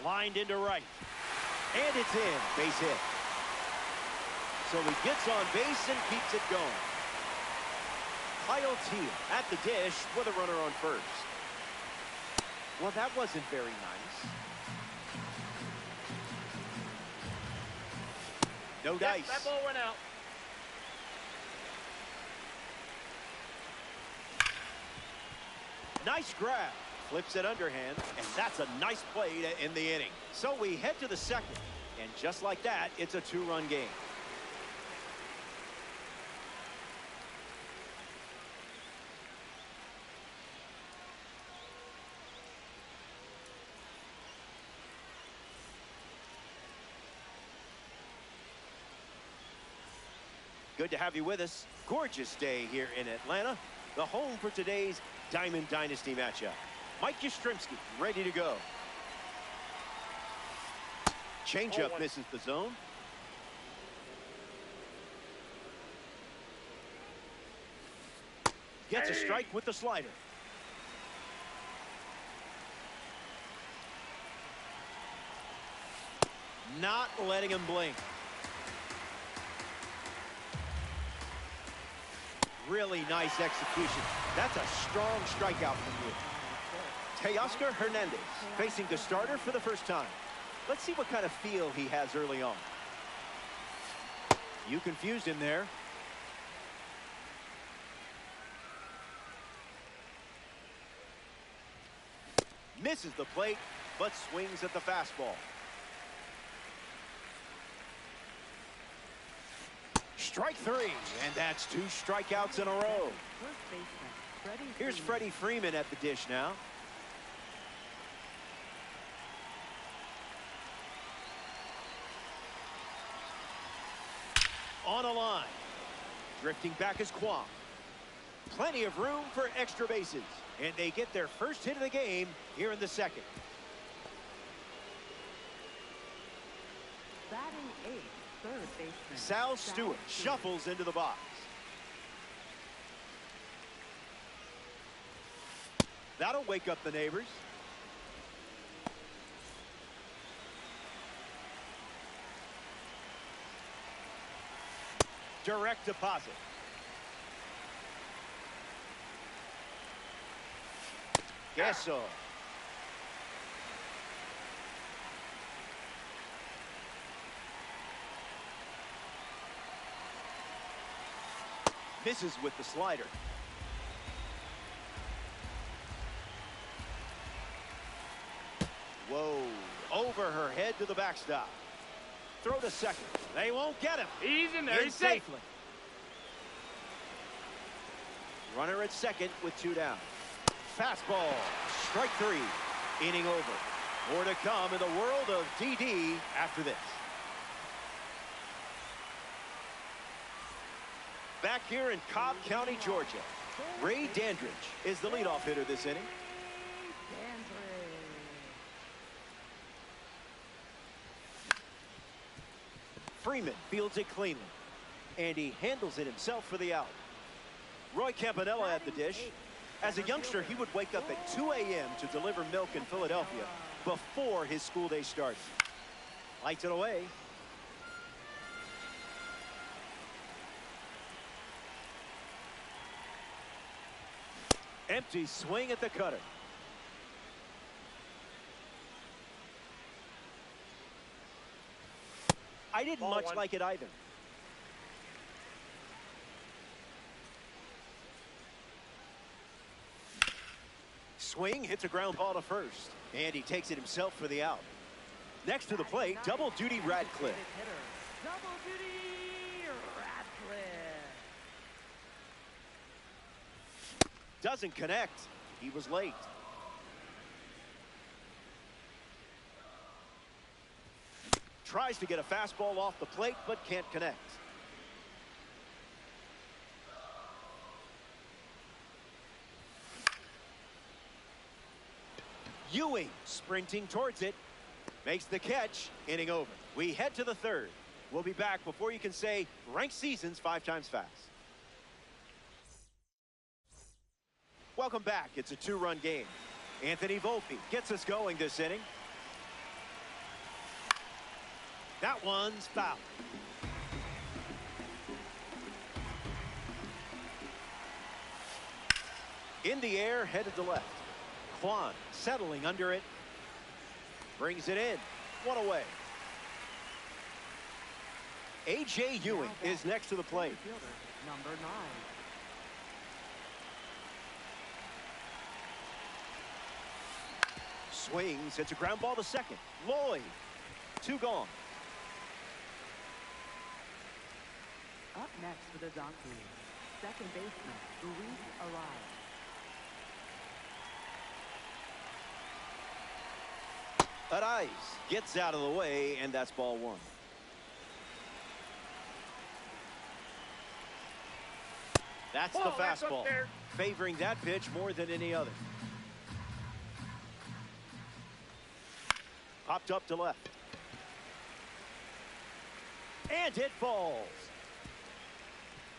Lined into right. And it's in. Base hit. So he gets on base and keeps it going. Kyle Teel at the dish with a runner on first. Well, that wasn't very nice. No dice. That ball went out. Nice grab. Flips it underhand, and that's a nice play to end the inning. So we head to the second, and just like that, it's a two-run game. Good to have you with us. Gorgeous day here in Atlanta, the home for today's Diamond Dynasty matchup. Mike Yastrzemski ready to go. Changeup misses the zone. Gets a strike with the slider. Not letting him blink. Really nice execution. That's a strong strikeout from you. Teoscar Hernandez facing the starter for the first time. Let's see what kind of feel he has early on. You confused him there. Misses the plate, but swings at the fastball. Strike three, and that's 2 strikeouts in a row. Here's Freddie Freeman at the dish now. On a line. Drifting back is Kwan. Plenty of room for extra bases. And they get their first hit of the game here in the second. Batting eighth, third baseman Sal Stewart shuffles into the box. That'll wake up the neighbors. Direct deposit. Yes, sir. Misses with the slider. Whoa. Over her head to the backstop. Throw to second. They won't get him. He's in there. He's safe. Safely. Runner at second with 2 down. Fastball. Strike 3. Inning over. More to come in the world of DD after this. Back here in Cobb County, Georgia, Ray Dandridge is the leadoff hitter this inning. Freeman fields it cleanly, and he handles it himself for the out. Roy Campanella at the dish. As a youngster, he would wake up at 2 a.m. to deliver milk in Philadelphia before his school day started. Lights it away. Empty swing at the cutter. I didn't much like it either. Swing hits a ground ball to first, and he takes it himself for the out. Next to the plate, double duty Radcliffe. Double duty Radcliffe. Doesn't connect. He was late. Tries to get a fastball off the plate, but can't connect. Ewing sprinting towards it. Makes the catch. Inning over. We head to the third. We'll be back before you can say ranked seasons 5 times fast. Welcome back. It's a 2-run game. Anthony Volpe gets us going this inning. That one's foul. In the air, headed to left. Kwan settling under it. Brings it in. One away. A.J. Ewing is next to the plate. Number 9. Swings. It's a ground ball to second. Lloyd. 2 gone. Up next for the Donkeys, second baseman Luis Arraez. Arraez gets out of the way, and that's ball 1. That's the fastball, favoring that pitch more than any other. Popped up to left. And it falls.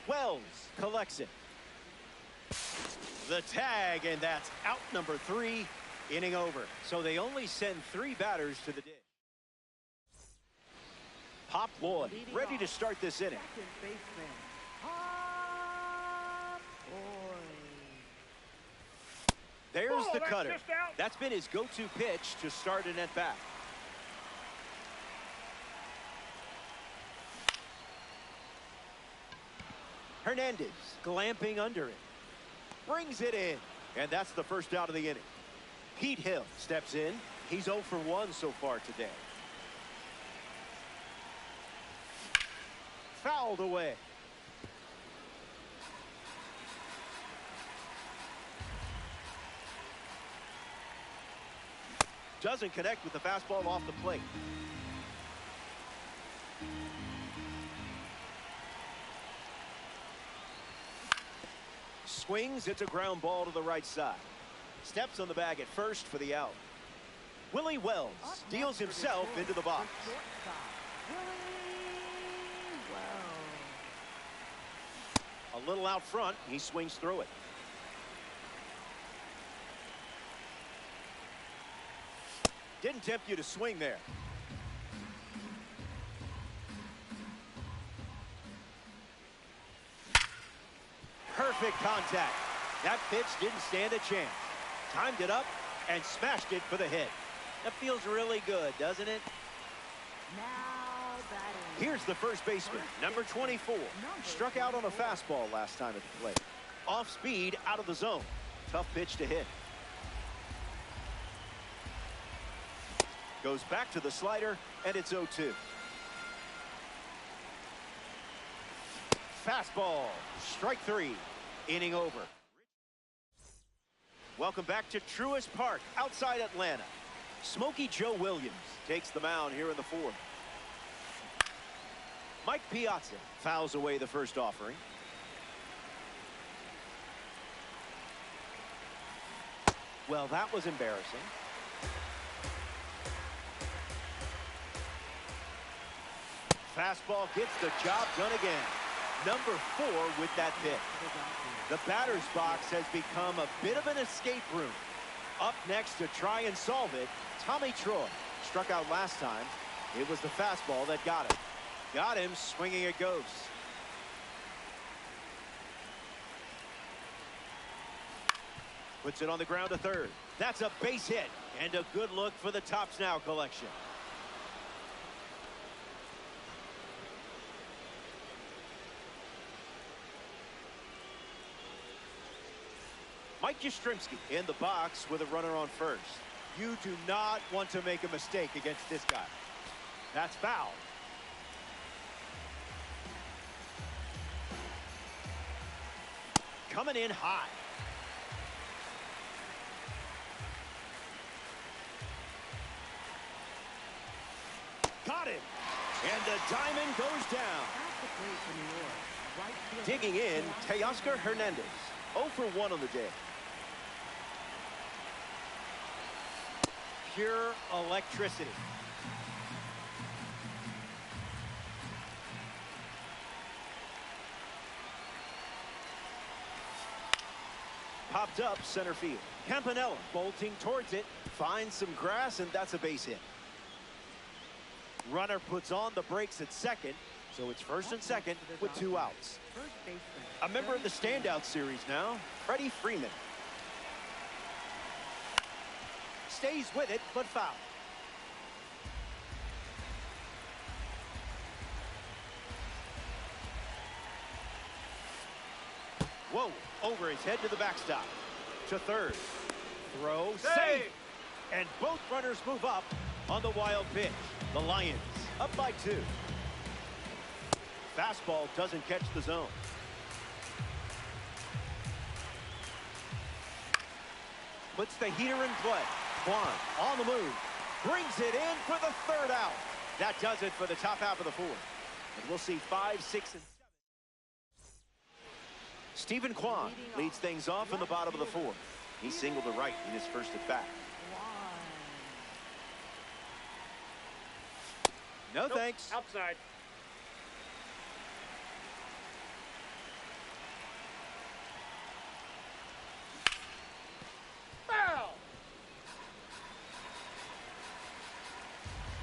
Wells collects it. The tag, and that's out number 3. Inning over. So they only send 3 batters to the dish. Pop Lloyd ready to start this inning. Second baseman, Pop Lloyd. There's the cutter. That's been his go-to pitch to start an at-bat. Hernandez glamping under it. Brings it in. And that's the first out of the inning. Pete Hill steps in. He's 0 for 1 so far today. Fouled away. Doesn't connect with the fastball off the plate. Swings. It's a ground ball to the right side. Steps on the bag at first for the out. Willie Wells deals himself into the box. A little out front. He swings through it. Didn't tempt you to swing there. Perfect contact. That pitch didn't stand a chance. Timed it up and smashed it for the hit. That feels really good, doesn't it? Now batting. Here's the first baseman, number 24. Struck out on a fastball last time at the plate. Off speed, out of the zone. Tough pitch to hit. Goes back to the slider, and it's 0-2. Fastball, strike 3. Inning over. Welcome back to Truist Park outside Atlanta. Smokey Joe Williams takes the mound here in the 4th. Mike Piazza fouls away the first offering. Well, that was embarrassing. Fastball gets the job done again. Number 4 with that pitch. The batter's box has become a bit of an escape room. Up next to try and solve it, Tommy Troy. Struck out last time. It was the fastball that got him. Got him swinging a ghost. Puts it on the ground to third. That's a base hit and a good look for the Tops Now collection. Mike Yastrzemski in the box with a runner on first. You do not want to make a mistake against this guy. That's foul. Coming in high. Got him. And the diamond goes down. Digging in, Teoscar Hernandez. 0 for 1 on the day. Pure electricity. Popped up center field. Campanella bolting towards it. Finds some grass, and that's a base hit. Runner puts on the brakes at second, so it's first and second with 2 outs. First baseman. A member of the standout series now, Freddie Freeman. Stays with it, but foul. Whoa, over his head to the backstop. To third. Throw, save. And both runners move up on the wild pitch. The Lions up by 2. Fastball doesn't catch the zone. Puts the heater in play. Kwan on the move. Brings it in for the 3rd out. That does it for the top half of the 4th. And we'll see 5, 6, and 7. Stephen Kwan leads things off in the bottom of the 4th. He singled to right in his first at bat. No thanks. Outside. Foul.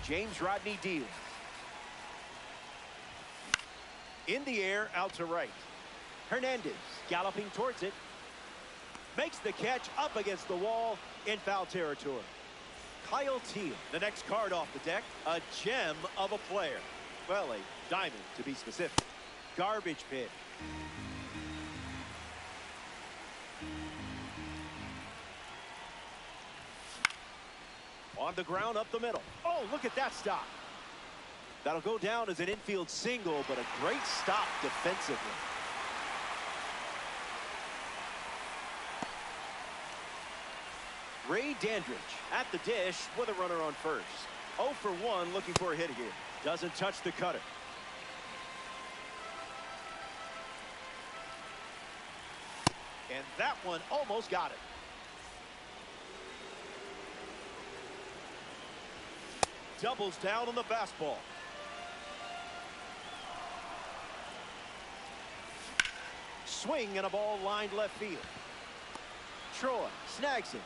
James Rodney deals. In the air, out to right. Hernandez galloping towards it. Makes the catch up against the wall in foul territory. Kyle Teel, the next card off the deck. A gem of a player. Well, a diamond to be specific. Garbage pitch. On the ground up the middle. Oh, look at that stop. That'll go down as an infield single, but a great stop defensively. Ray Dandridge at the dish with a runner on first. 0 for 1 looking for a hit here. Doesn't touch the cutter. And that one almost got it. Doubles down on the fastball. Swing and a ball lined left field. Troy snags it.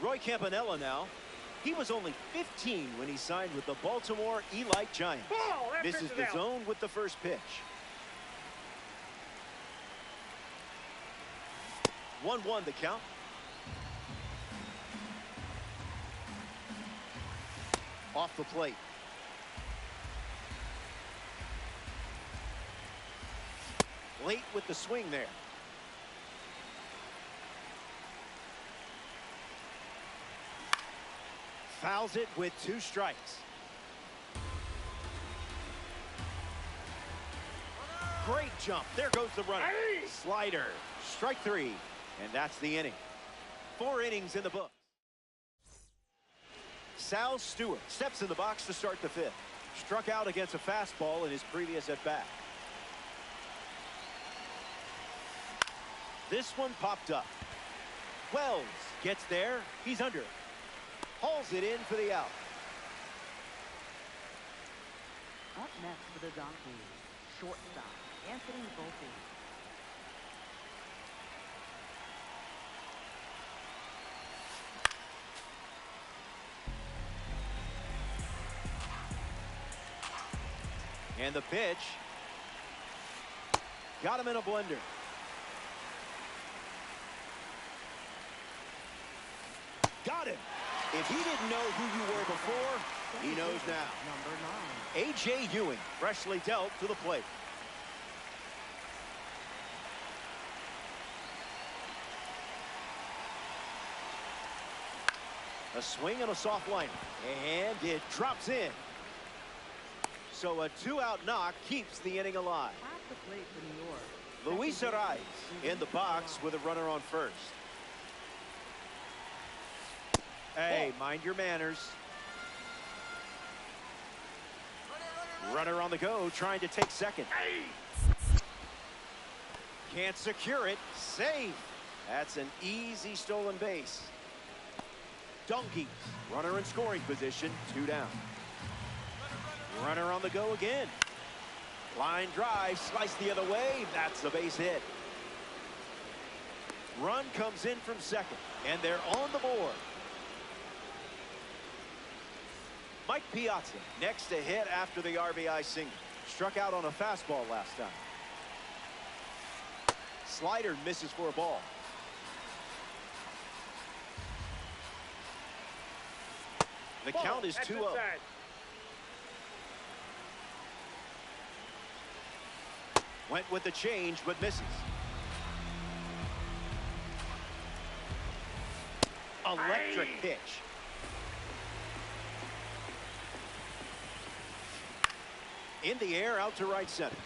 Roy Campanella now. He was only 15 when he signed with the Baltimore Elite Giants. This is the zone with the first pitch. 1-1 the count. Off the plate. Late with the swing there. Fouls it with 2 strikes. Great jump. There goes the runner. Slider. Strike 3. And that's the inning. 4 innings in the book. Sal Stewart steps in the box to start the 5th. Struck out against a fastball in his previous at-bat. This one popped up. Wells gets there. He's under. Hauls it in for the out. Up next for the Donkeys, shortstop, Anthony Volpe. And the pitch. Got him in a blender. Got him. If he didn't know who you were before, he knows now. Number 9. A.J. Ewing, freshly dealt to the plate. A swing and a soft liner. And it drops in. So a 2-out knock keeps the inning alive. At the plate for New York. Luis Arraez in the box with a runner on first. Hey, mind your manners. Runner on the go, trying to take second. Can't secure it. Safe. That's an easy stolen base. Donkeys, runner in scoring position, 2 down. Runner on the go again. Line drive, slice the other way. That's a base hit. Run comes in from second, and they're on the board. Mike Piazza next to hit after the RBI single. Struck out on a fastball last time. Slider misses for a ball. The count is 2-0. Went with the change, but misses. Electric pitch. In the air, out to right center.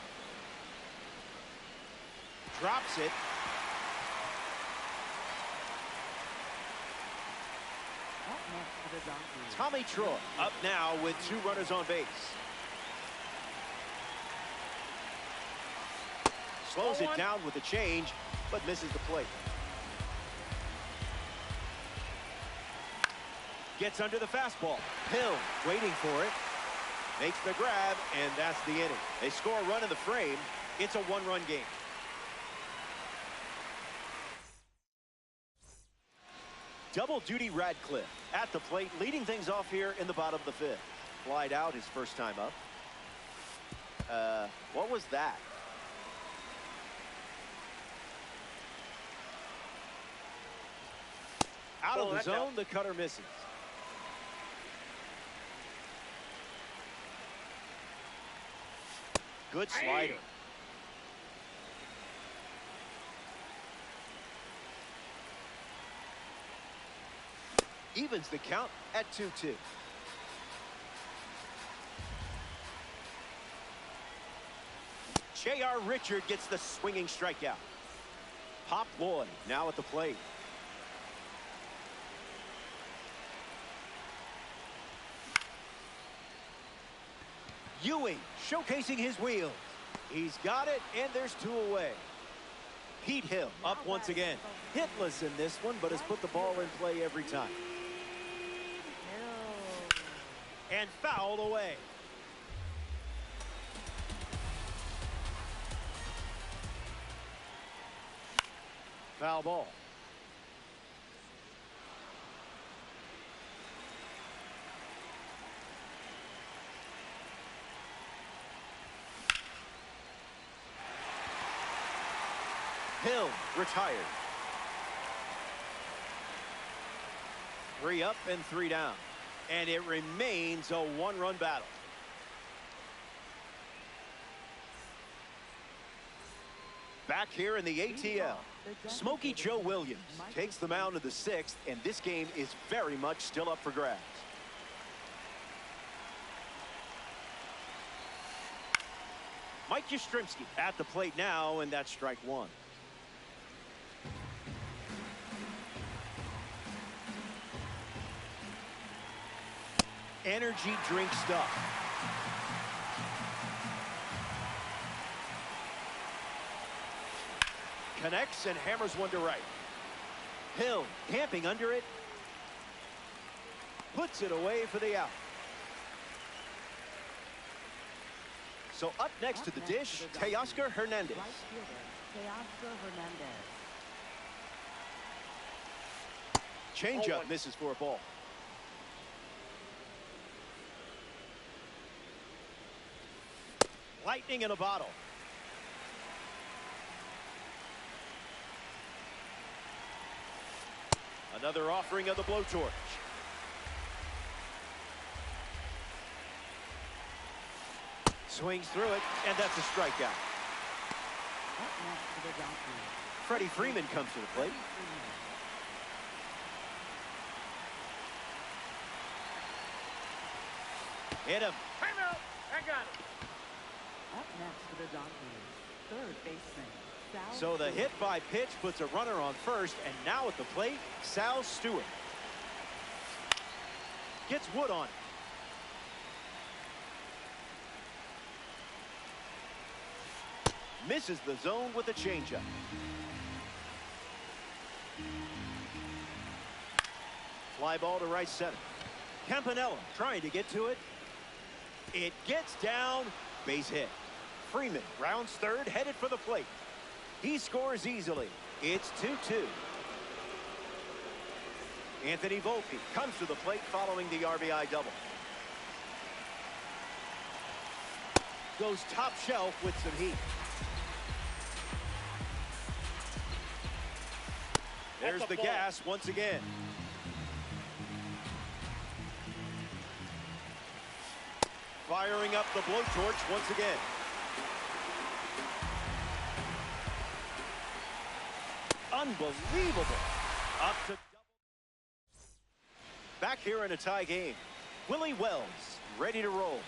Drops it. Up next for the Donkeys. Tommy Troy up now with 2 runners on base. Slows it down with the change, but misses the plate. Gets under the fastball. Hill waiting for it. Makes the grab, and that's the inning. They score a run in the frame. It's a 1-run game. Double duty Radcliffe at the plate, leading things off here in the bottom of the 5th. Flied out his first time up. What was that? Out of the zone, the cutter misses. Good slider. Evens the count at 2-2. J.R. Richard gets the swinging strikeout. Pop Lloyd now at the plate. Ewing showcasing his wheels. He's got it, and there's 2 away. Pete Hill up once again. Hitless in this one, but has put the ball in play every time. And fouled away. Foul ball. Hill retired. 3 up and 3 down. And it remains a 1-run battle. Back here in the ATL, Smokey Joe Williams takes the mound in the 6th, and this game is very much still up for grabs. Mike Yastrzemski at the plate now, and that's strike 1. Energy drink stuff. Connects and hammers one to right. Hill camping under it. Puts it away for the out. So up next to the dish, Teoscar Hernandez. Right fielder, Teoscar Hernandez. Changeup misses for a ball. Lightning in a bottle. Another offering of the blowtorch. Swings through it, and that's a strikeout. Up next for the Donkeys. Freddie Freeman comes to the plate. Hit him. Timeout. I got it. Up next for the Donkeys, third baseman, Sal So the Stewart. hit by pitch puts a runner on first, and now at the plate, Sal Stewart. Gets Wood on it. Misses the zone with a changeup. Fly ball to right center. Campanella trying to get to it. It gets down. Base hit. Freeman rounds third, headed for the plate. He scores easily. It's 2-2. Anthony Volpe comes to the plate following the RBI double. goes top shelf with some heat. There's the gas once again. Firing up the blowtorch once again. Unbelievable. Up to double. Back here in a tie game. Willie Wells ready to roll.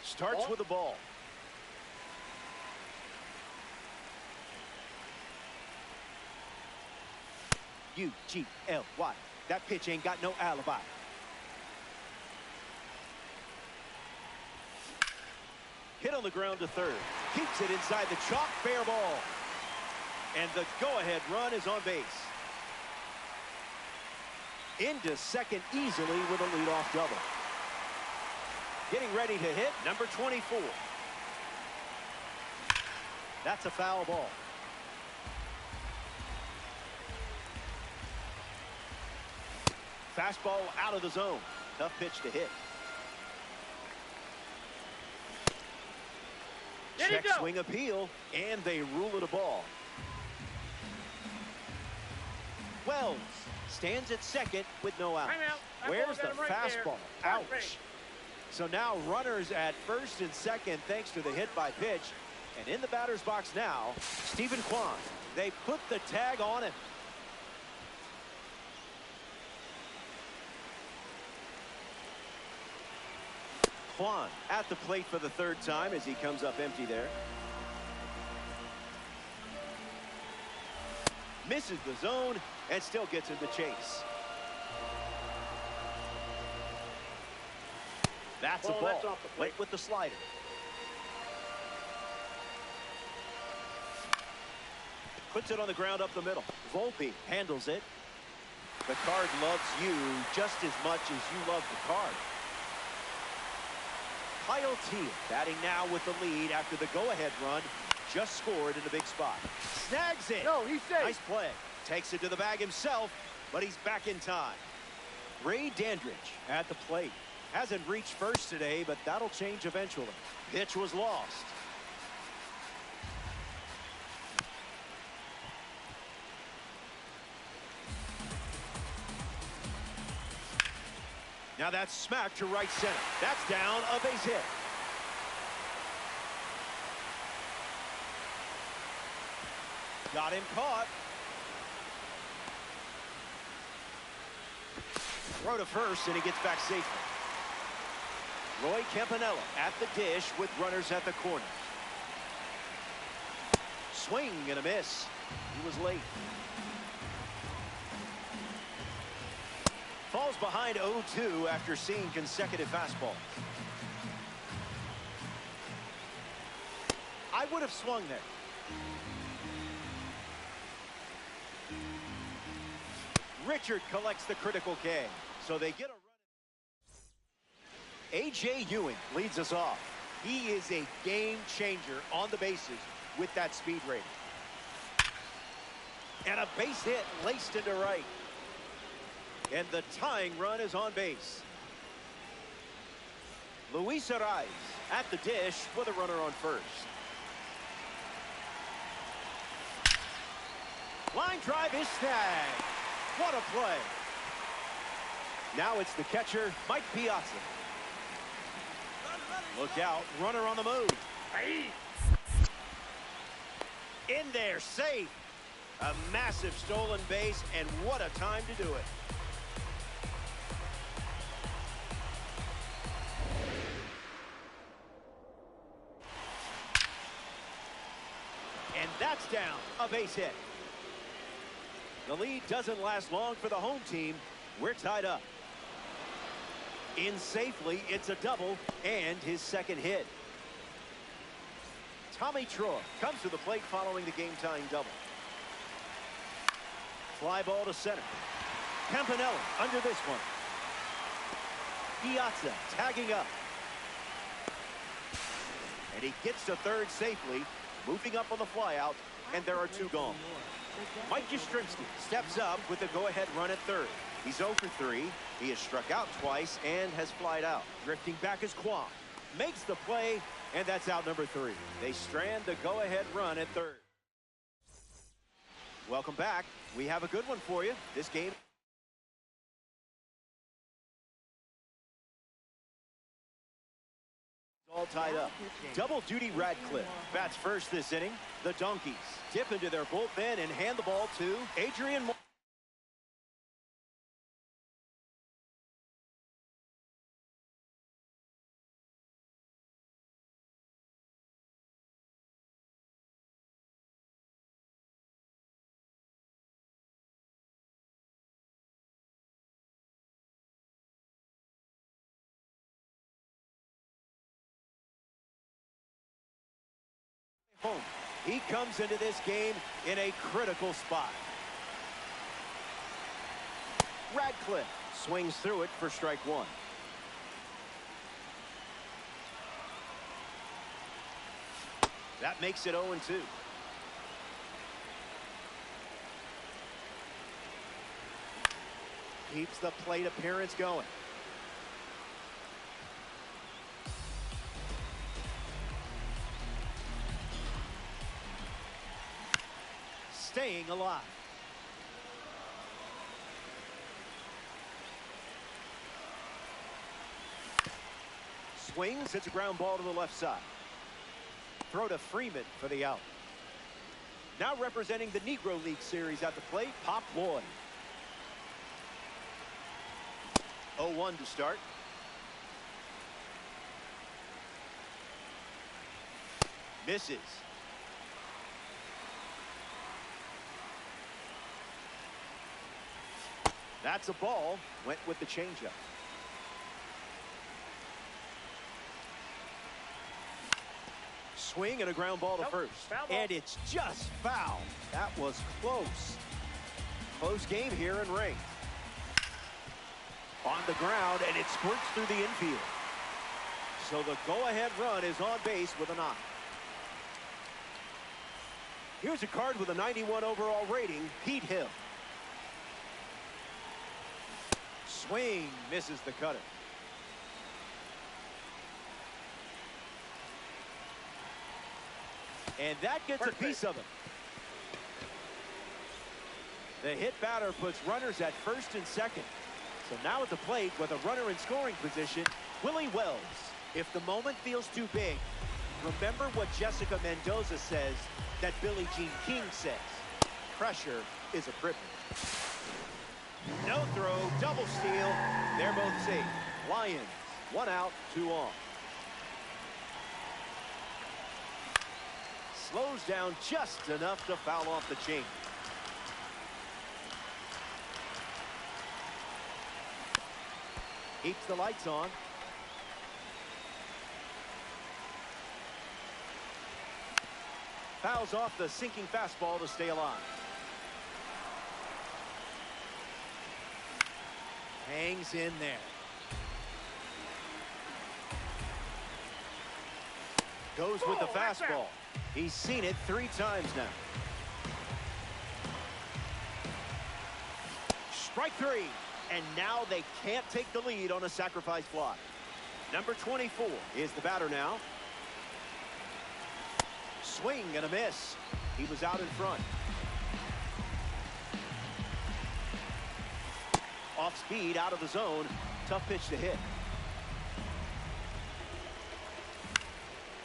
Starts with the ball. U-G-L-Y. That pitch ain't got no alibi. Hit on the ground to third. Keeps it inside the chalk. Fair ball. And the go-ahead run is on base. Into second easily with a leadoff double. Getting ready to hit number 24. That's a foul ball. Fastball out of the zone. Tough pitch to hit. Check swing appeal, and they rule it a ball. Wells stands at second with no outs. Where's the fastball? Ouch. So now runners at first and second thanks to the hit by pitch. And in the batter's box now, Stephen Kwan. They put the tag on him. Kwan at the plate for the third time as he comes up empty there. Misses the zone and still gets into chase. That's a ball. That's off the plate. Late with the slider. Puts it on the ground up the middle. Volpe handles it. The card loves you just as much as you love the card. Kyle Teel batting now with the lead after the go-ahead run. Just scored in a big spot. Snags it. No, he's safe. Nice play. Takes it to the bag himself, but he's back in time. Ray Dandridge at the plate. Hasn't reached first today, but that'll change eventually. Pitch was lost. Now that's smacked to right center. That's down, a base hit. Got him caught. Throw to first, and he gets back safely. Roy Campanella at the dish with runners at the corner. Swing and a miss. He was late. Falls behind 0-2 after seeing consecutive fastballs. I would have swung there. Richard collects the critical K, so they get a run. A.J. Ewing leads us off. He is a game changer on the bases with that speed rating. And a base hit laced into right. And the tying run is on base. Luis Arraez at the dish with a runner on first. Line drive is snagged. What a play. Now it's the catcher, Mike Piazza. Look out, runner on the move. In there, safe. A massive stolen base, and what a time to do it. And that's down, a base hit. The lead doesn't last long for the home team. We're tied up. In safely, it's a double and his second hit. Tommy Troy comes to the plate following the game-tying double. Fly ball to center. Campanella under this one. Piazza tagging up. And he gets to third safely, moving up on the flyout, and there are two gone. Mike Yastrzemski steps up with the go-ahead run at third. He's 0 for 3. He has struck out twice and has flied out. Drifting back is Kwan. Makes the play, and that's out number 3. They strand the go-ahead run at third. Welcome back. We have a good one for you. This game all tied up. Double duty Radcliffe bats first this inning. The Donkeys dip into their bullpen and hand the ball to Adrian Moore. Home. He comes into this game in a critical spot. Radcliffe swings through it for strike 1. That makes it 0-2. Keeps the plate appearance going. Staying alive. Swings, it's a ground ball to the left side. Throw to Freeman for the out. Now representing the Negro League Series at the plate, Pop Lloyd. 0-1 to start. Misses. That's a ball. Went with the changeup. Swing and a ground ball to first. And it's just foul. That was close. Close game here in Ring. On the ground, and it squirts through the infield. So the go-ahead run is on base with a knock. Here's a card with a 91 overall rating, Pete Hill. Swing, misses the cutter. And that gets a piece of it. The hit batter puts runners at first and second. So now at the plate with a runner in scoring position, Willie Wells. If the moment feels too big, remember what Jessica Mendoza says that Billie Jean King says. Pressure is a privilege. No throw, double steal. They're both safe. Lions, 1 out, 2 on. Slows down just enough to foul off the chain. Keeps the lights on. Fouls off the sinking fastball to stay alive. Hangs in there. Goes with the fastball. He's seen it 3 times now. Strike 3. And now they can't take the lead on a sacrifice fly. Number 24 is the batter now. Swing and a miss. He was out in front. Off speed, out of the zone. Tough pitch to hit.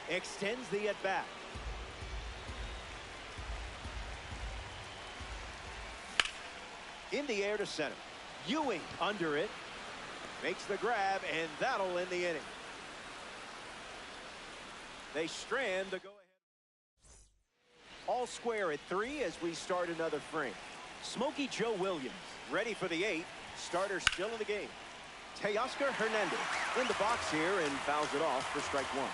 Extends the at-bat. In the air to center. Ewing under it. Makes the grab, and that'll end the inning. They strand the go-ahead. All square at 3 as we start another frame. Smokey Joe Williams ready for the 8th. Starter still in the game. Teoscar Hernandez in the box here and fouls it off for strike 1.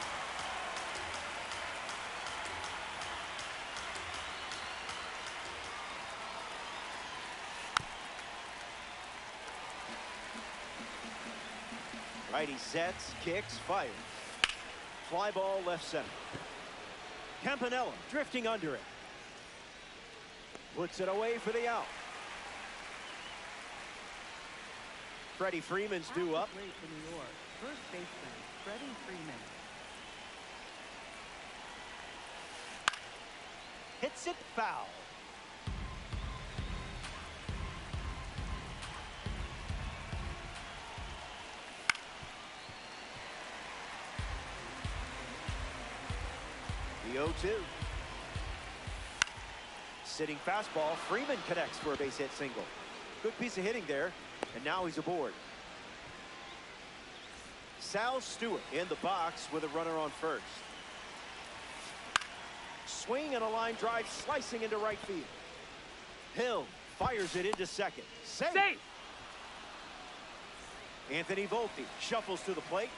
Righty sets, kicks, fires. Fly ball left center. Campanella drifting under it. Puts it away for the out. Freddie Freeman's due up. Late for New York. First baseman, Freddie Freeman. Hits it foul. The 0-2. Sitting fastball. Freeman connects for a base hit single. Good piece of hitting there. And now he's aboard. Sal Stewart in the box with a runner on first. Swing and a line drive slicing into right field. Hill fires it into second. Safe. Anthony Volpe shuffles to the plate.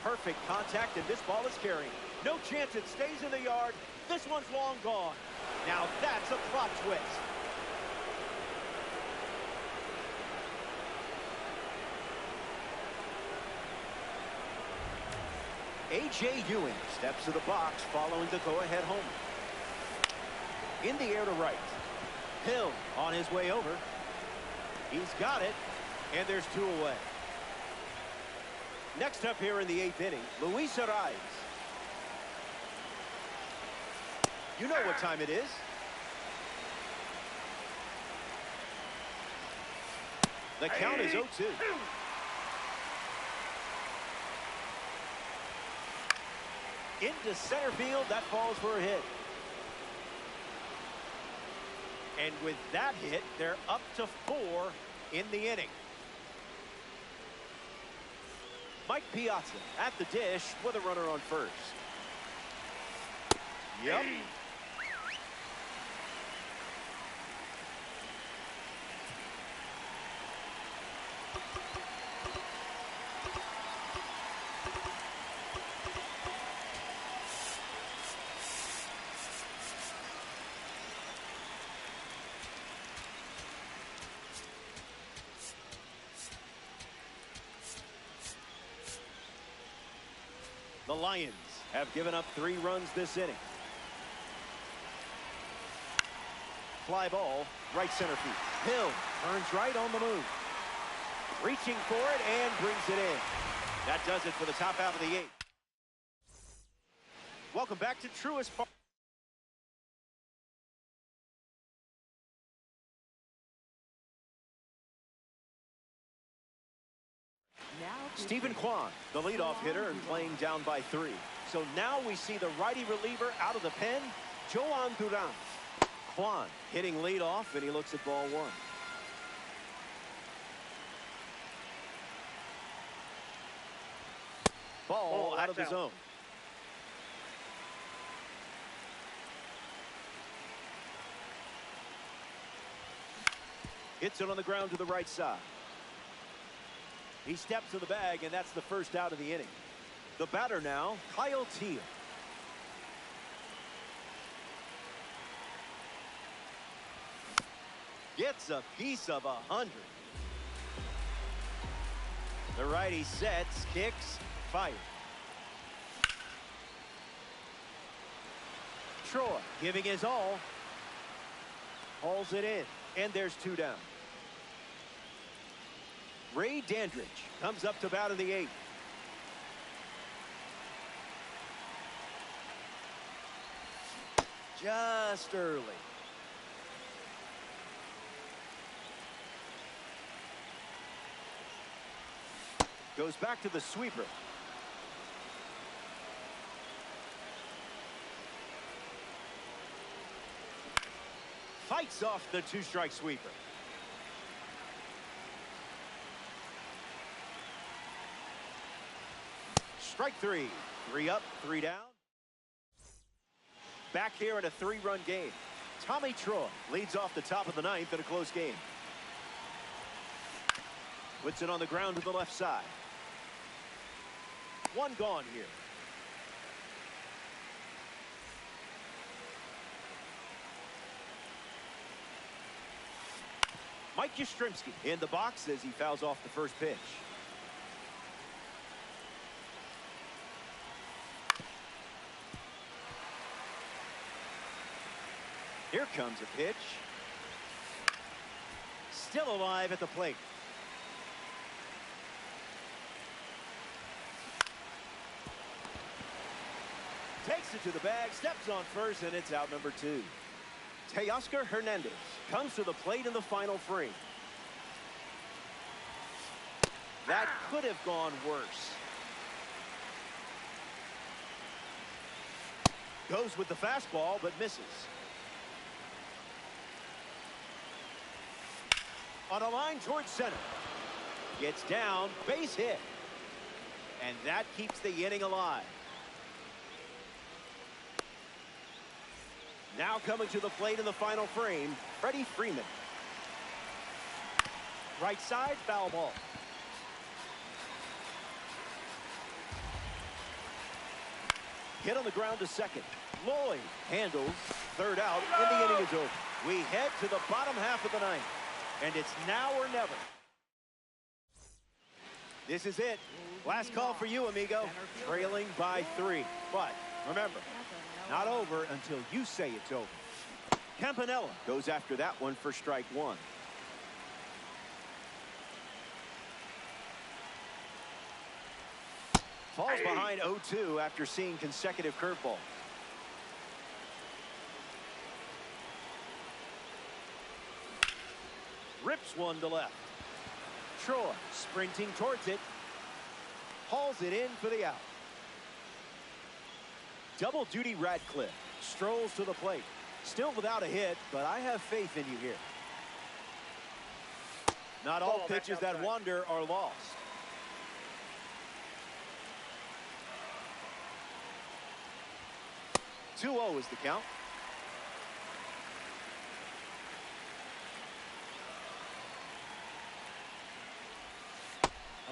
Perfect contact, and this ball is carrying. No chance it stays in the yard. This one's long gone. Now that's a plot twist. A.J. Ewing steps to the box following the go-ahead homer. In the air to right. Hill on his way over. He's got it, and there's two away. Next up here in the 8th inning, Luis Arraez. You know what time it is. The count is 0-2. Into center field, that falls for a hit. And with that hit, they're up to 4 in the inning. Mike Piazza at the dish with a runner on first. Yep. The Lions have given up 3 runs this inning. Fly ball, right center field. Hill turns right on the move. Reaching for it and brings it in. That does it for the top half of the 8th. Welcome back to Truist Park. Stephen Kwan, the leadoff hitter, and playing down by 3. So now we see the righty reliever out of the pen, Jhoan Duran. Kwan hitting leadoff, and he looks at ball 1. Ball out of the zone. Hits it on the ground to the right side. He steps to the bag, and that's the first out of the inning. The batter now, Kyle Teel. Gets a piece of 100. The righty sets, kicks, fires. Troy giving his all. Hauls it in, and there's 2 down. Ray Dandridge comes up to bat in the 8th. Just early. Goes back to the sweeper. Fights off the 2-strike sweeper. Strike 3. 3 up, 3 down. Back here in a 3-run game. Tommy Troy leads off the top of the 9th in a close game. Puts it on the ground to the left side. 1 gone here. Mike Yastrzemski in the box as he fouls off the first pitch. Here comes a pitch. Still alive at the plate. Takes it to the bag, steps on first, and it's out number 2. Teoscar Hernandez comes to the plate in the final frame. That could have gone worse. Goes with the fastball, but misses. On a line towards center. Gets down, base hit. And that keeps the inning alive. Now coming to the plate in the final frame, Freddie Freeman. Right side, foul ball. Hit on the ground to second. Lloyd handles. Third out, and the inning is over. We head to the bottom half of the ninth, and it's now or never. This is it. Last call for you, amigo. Trailing by 3. But remember, not over until you say it's over. Campanella goes after that one for strike 1. Falls behind 0-2 after seeing consecutive curveballs. Rips one to left. Troy sprinting towards it. Hauls it in for the out. Double duty Radcliffe strolls to the plate. Still without a hit, but I have faith in you here. Not all pitches that wander are lost. (2-0) is the count.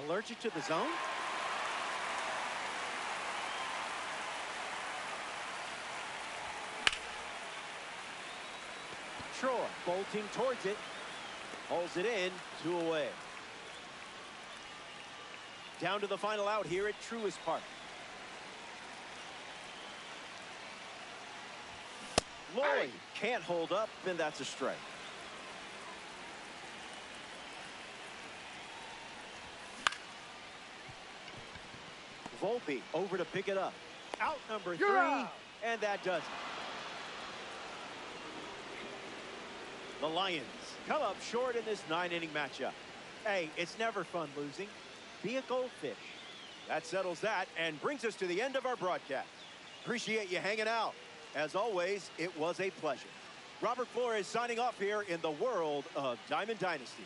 Allergic to the zone? Troy bolting towards it. Holds it in, 2 away. Down to the final out here at Truist Park. Lloyd can't hold up, and that's a strike. Volpe over to pick it up. Out number 3, and that does it. The Lions come up short in this 9-inning matchup. Hey, it's never fun losing. Be a goldfish. That settles that and brings us to the end of our broadcast. Appreciate you hanging out. As always, it was a pleasure. Robert Flores signing off here in the world of Diamond Dynasty.